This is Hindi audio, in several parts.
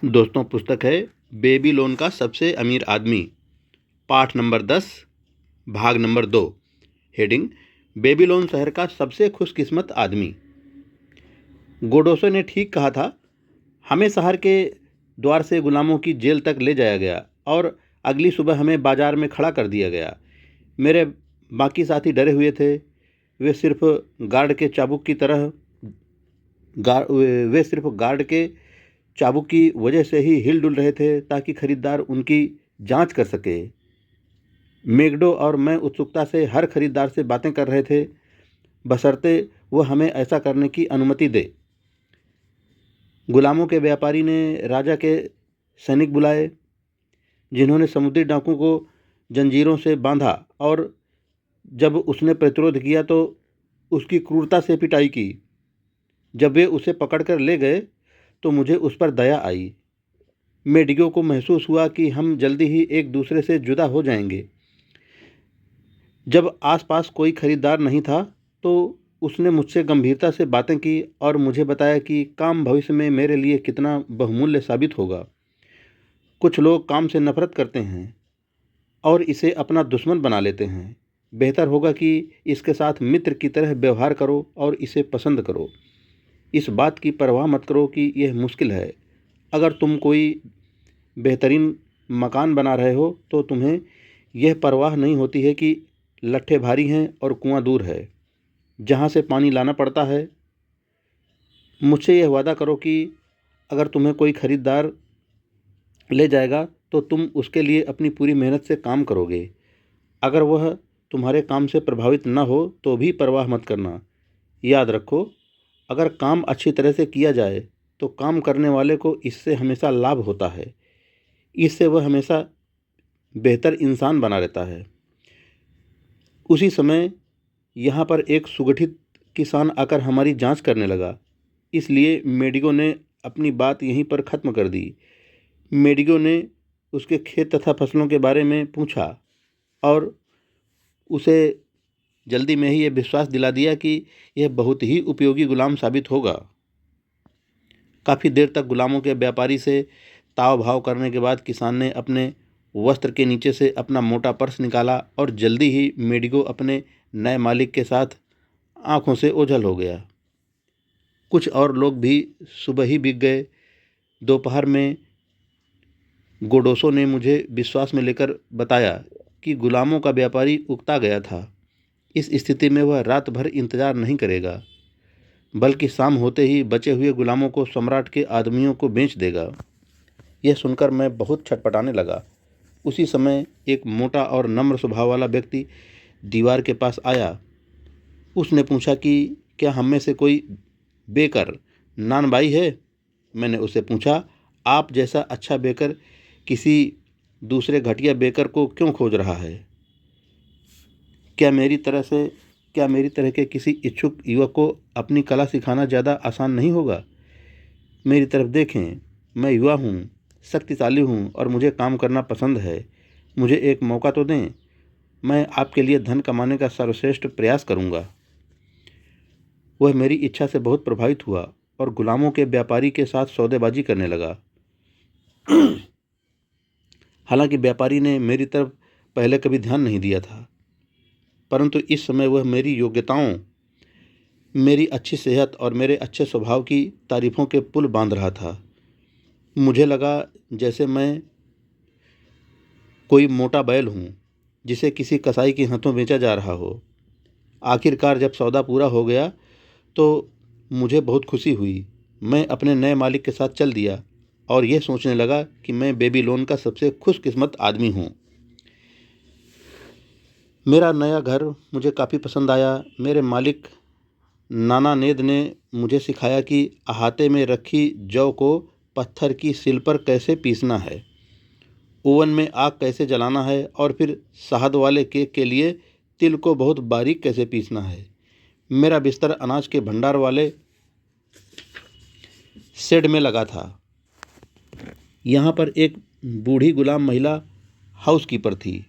दोस्तों, पुस्तक है बेबीलोन का सबसे अमीर आदमी, पाठ नंबर 10, भाग नंबर 2। हेडिंग: बेबीलोन शहर का सबसे खुशकिस्मत आदमी। गोडोसो ने ठीक कहा था। हमें शहर के द्वार से गुलामों की जेल तक ले जाया गया और अगली सुबह हमें बाजार में खड़ा कर दिया गया। मेरे बाकी साथी डरे हुए थे। वे सिर्फ गार्ड के चाबुक की तरह वे सिर्फ गार्ड के चाबुक की वजह से ही हिल डुल रहे थे ताकि खरीदार उनकी जांच कर सके। मेगडो और मैं उत्सुकता से हर खरीदार से बातें कर रहे थे, बशर्ते वह हमें ऐसा करने की अनुमति दे। गुलामों के व्यापारी ने राजा के सैनिक बुलाए, जिन्होंने समुद्री डाकू को जंजीरों से बांधा और जब उसने प्रतिरोध किया तो उसकी क्रूरता से पिटाई की। जब वे उसे पकड़कर ले गए तो मुझे उस पर दया आई। मेडिगो को महसूस हुआ कि हम जल्दी ही एक दूसरे से जुदा हो जाएंगे। जब आसपास कोई खरीदार नहीं था तो उसने मुझसे गंभीरता से बातें की और मुझे बताया कि काम भविष्य में मेरे लिए कितना बहुमूल्य साबित होगा। कुछ लोग काम से नफरत करते हैं और इसे अपना दुश्मन बना लेते हैं। बेहतर होगा कि इसके साथ मित्र की तरह व्यवहार करो और इसे पसंद करो। इस बात की परवाह मत करो कि यह मुश्किल है। अगर तुम कोई बेहतरीन मकान बना रहे हो तो तुम्हें यह परवाह नहीं होती है कि लट्ठे भारी हैं और कुआं दूर है, जहाँ से पानी लाना पड़ता है। मुझसे यह वादा करो कि अगर तुम्हें कोई खरीदार ले जाएगा तो तुम उसके लिए अपनी पूरी मेहनत से काम करोगे। अगर वह तुम्हारे काम से प्रभावित न हो तो भी परवाह मत करना। याद रखो, अगर काम अच्छी तरह से किया जाए तो काम करने वाले को इससे हमेशा लाभ होता है। इससे वह हमेशा बेहतर इंसान बना रहता है। उसी समय यहाँ पर एक सुगठित किसान आकर हमारी जांच करने लगा, इसलिए मेडिगो ने अपनी बात यहीं पर ख़त्म कर दी। मेडिगो ने उसके खेत तथा फसलों के बारे में पूछा और उसे जल्दी में ही यह विश्वास दिला दिया कि यह बहुत ही उपयोगी गुलाम साबित होगा। काफ़ी देर तक गुलामों के व्यापारी से ताव भाव करने के बाद किसान ने अपने वस्त्र के नीचे से अपना मोटा पर्स निकाला और जल्दी ही मेडिगो अपने नए मालिक के साथ आंखों से ओझल हो गया। कुछ और लोग भी सुबह ही बिक गए। दोपहर में गोडोसो ने मुझे विश्वास में लेकर बताया कि गुलामों का व्यापारी उकता गया था। इस स्थिति में वह रात भर इंतजार नहीं करेगा, बल्कि शाम होते ही बचे हुए गुलामों को सम्राट के आदमियों को बेच देगा। यह सुनकर मैं बहुत छटपटाने लगा। उसी समय एक मोटा और नम्र स्वभाव वाला व्यक्ति दीवार के पास आया। उसने पूछा कि क्या हम में से कोई बेकर नानबाई है। मैंने उससे पूछा, आप जैसा अच्छा बेकर किसी दूसरे घटिया बेकर को क्यों खोज रहा है? क्या मेरी तरह के किसी इच्छुक युवक को अपनी कला सिखाना ज़्यादा आसान नहीं होगा? मेरी तरफ देखें, मैं युवा हूँ, शक्तिशाली हूँ और मुझे काम करना पसंद है। मुझे एक मौका तो दें। मैं आपके लिए धन कमाने का सर्वश्रेष्ठ प्रयास करूँगा। वह मेरी इच्छा से बहुत प्रभावित हुआ और गुलामों के व्यापारी के साथ सौदेबाजी करने लगा। हालांकि व्यापारी ने मेरी तरफ पहले कभी ध्यान नहीं दिया था, परंतु इस समय वह मेरी योग्यताओं, मेरी अच्छी सेहत और मेरे अच्छे स्वभाव की तारीफों के पुल बांध रहा था। मुझे लगा जैसे मैं कोई मोटा बैल हूँ जिसे किसी कसाई के हाथों बेचा जा रहा हो। आखिरकार जब सौदा पूरा हो गया तो मुझे बहुत खुशी हुई। मैं अपने नए मालिक के साथ चल दिया और यह सोचने लगा कि मैं बेबीलोन का सबसे खुशकिस्मत आदमी हूँ। मेरा नया घर मुझे काफ़ी पसंद आया। मेरे मालिक नाना नेद ने मुझे सिखाया कि अहाते में रखी जौ को पत्थर की सिल पर कैसे पीसना है, ओवन में आग कैसे जलाना है और फिर शहद वाले केक के लिए तिल को बहुत बारीक कैसे पीसना है। मेरा बिस्तर अनाज के भंडार वाले शेड में लगा था। यहाँ पर एक बूढ़ी गुलाम महिला हाउसकीपर थी।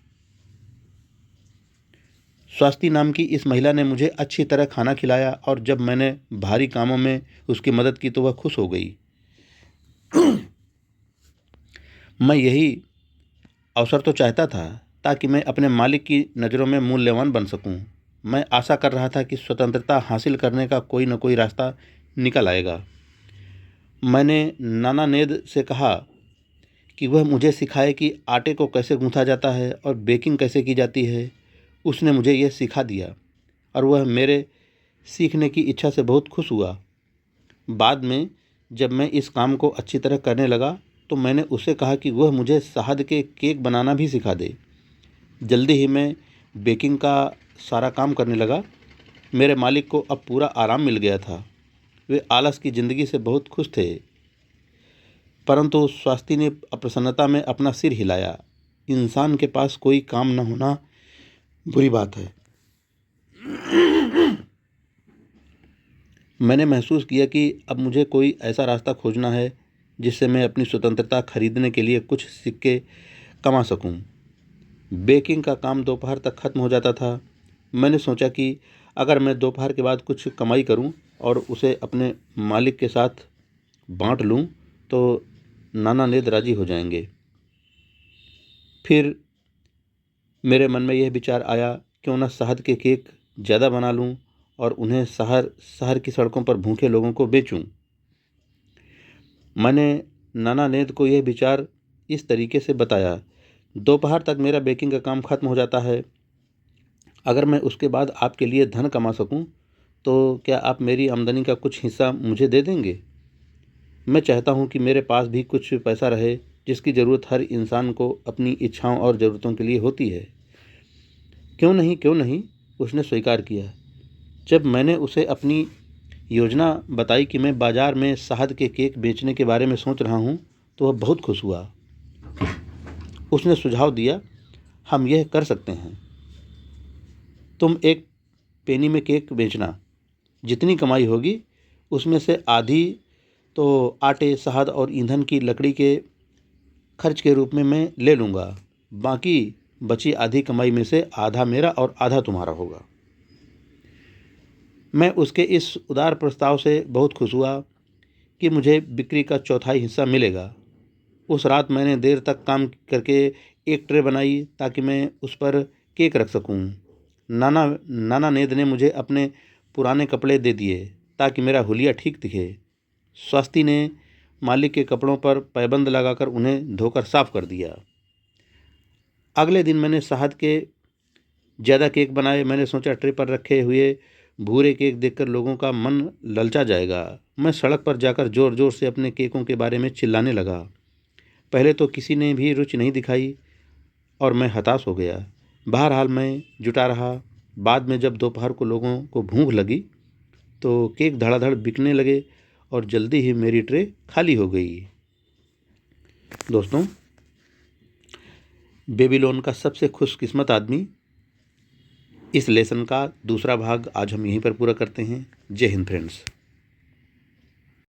स्वास्ति नाम की इस महिला ने मुझे अच्छी तरह खाना खिलाया और जब मैंने भारी कामों में उसकी मदद की तो वह खुश हो गई। मैं यही अवसर तो चाहता था ताकि मैं अपने मालिक की नज़रों में मूल्यवान बन सकूं। मैं आशा कर रहा था कि स्वतंत्रता हासिल करने का कोई न कोई रास्ता निकल आएगा। मैंने नाना नेद से कहा कि वह मुझे सिखाए कि आटे को कैसे गूँथा जाता है और बेकिंग कैसे की जाती है। उसने मुझे यह सिखा दिया और वह मेरे सीखने की इच्छा से बहुत खुश हुआ। बाद में जब मैं इस काम को अच्छी तरह करने लगा तो मैंने उसे कहा कि वह मुझे शहद के केक बनाना भी सिखा दे। जल्दी ही मैं बेकिंग का सारा काम करने लगा। मेरे मालिक को अब पूरा आराम मिल गया था। वे आलस की ज़िंदगी से बहुत खुश थे, परंतु स्वास्थ्य ने अप्रसन्नता में अपना सिर हिलाया। इंसान के पास कोई काम न होना बुरी बात है। मैंने महसूस किया कि अब मुझे कोई ऐसा रास्ता खोजना है जिससे मैं अपनी स्वतंत्रता खरीदने के लिए कुछ सिक्के कमा सकूं। बेकिंग का काम दोपहर तक ख़त्म हो जाता था। मैंने सोचा कि अगर मैं दोपहर के बाद कुछ कमाई करूं और उसे अपने मालिक के साथ बांट लूं तो नाना नेद राजी हो जाएंगे। फिर मेरे मन में यह विचार आया, क्यों न शहद के केक ज़्यादा बना लूं और उन्हें शहर की सड़कों पर भूखे लोगों को बेचूं। मैंने नाना नेद को यह विचार इस तरीके से बताया, दोपहर तक मेरा बेकिंग का काम ख़त्म हो जाता है। अगर मैं उसके बाद आपके लिए धन कमा सकूं, तो क्या आप मेरी आमदनी का कुछ हिस्सा मुझे दे देंगे? मैं चाहता हूं कि मेरे पास भी कुछ पैसा रहे, जिसकी ज़रूरत हर इंसान को अपनी इच्छाओं और ज़रूरतों के लिए होती है। क्यों नहीं, उसने स्वीकार किया। जब मैंने उसे अपनी योजना बताई कि मैं बाज़ार में शहद के केक बेचने के बारे में सोच रहा हूं, तो वह बहुत खुश हुआ। उसने सुझाव दिया, हम यह कर सकते हैं। तुम एक पेनी में केक बेचना। जितनी कमाई होगी उसमें से आधी तो आटे, शहद और ईंधन की लकड़ी के खर्च के रूप में मैं ले लूँगा। बाकी बची आधी कमाई में से आधा मेरा और आधा तुम्हारा होगा। मैं उसके इस उदार प्रस्ताव से बहुत खुश हुआ कि मुझे बिक्री का चौथाई हिस्सा मिलेगा। उस रात मैंने देर तक काम करके एक ट्रे बनाई ताकि मैं उस पर केक रख सकूं। नाना नेद ने मुझे अपने पुराने कपड़े दे दिए ताकि मेरा हुलिया ठीक दिखे। स्वास्ती ने मालिक के कपड़ों पर पैबंद लगाकर उन्हें धोकर साफ कर दिया। अगले दिन मैंने शहद के ज़्यादा केक बनाए। मैंने सोचा ट्रे पर रखे हुए भूरे केक देखकर लोगों का मन ललचा जाएगा। मैं सड़क पर जाकर ज़ोर ज़ोर से अपने केकों के बारे में चिल्लाने लगा। पहले तो किसी ने भी रुचि नहीं दिखाई और मैं हताश हो गया। बहरहाल मैं जुटा रहा। बाद में जब दोपहर को लोगों को भूख लगी तो केक धड़ाधड़ बिकने लगे और जल्दी ही मेरी ट्रे खाली हो गई। दोस्तों, बेबीलोन का सबसे खुशकिस्मत आदमी, इस लेसन का दूसरा भाग आज हम यहीं पर पूरा करते हैं। जय हिंद फ्रेंड्स।